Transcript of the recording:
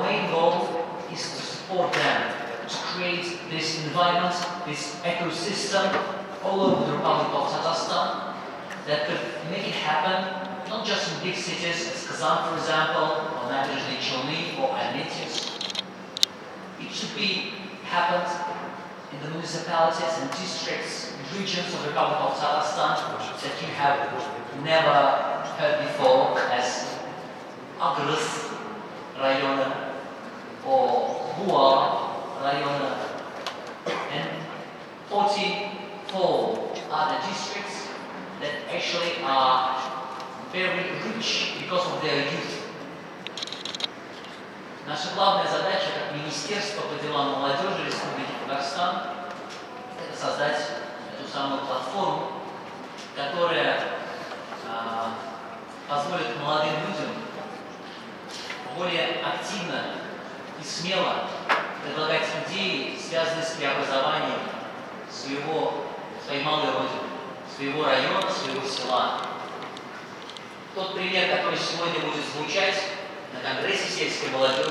main goal is to support them, to create this environment, this ecosystem all over the Republic of Tatarstan that could make it happen not just in big cities as Kazan, for example, or Nabережные Челны or Almaty. It should be happened in the municipalities and districts, regions of the Republic of Tatarstan that you have never heard before as Agrız rayonu or Bua rayonu, and 44 other districts that actually are very rich because of their youth. Наша главная задача как Министерство по делам молодежи Республики Татарстан – это создать эту самую платформу, которая позволит молодым людям более активно и смело предлагать идеи, связанные с преобразованием своей малой родины, своего района, своего села. Тот пример, который сегодня будет звучать на Конгрессе сельской молодежи,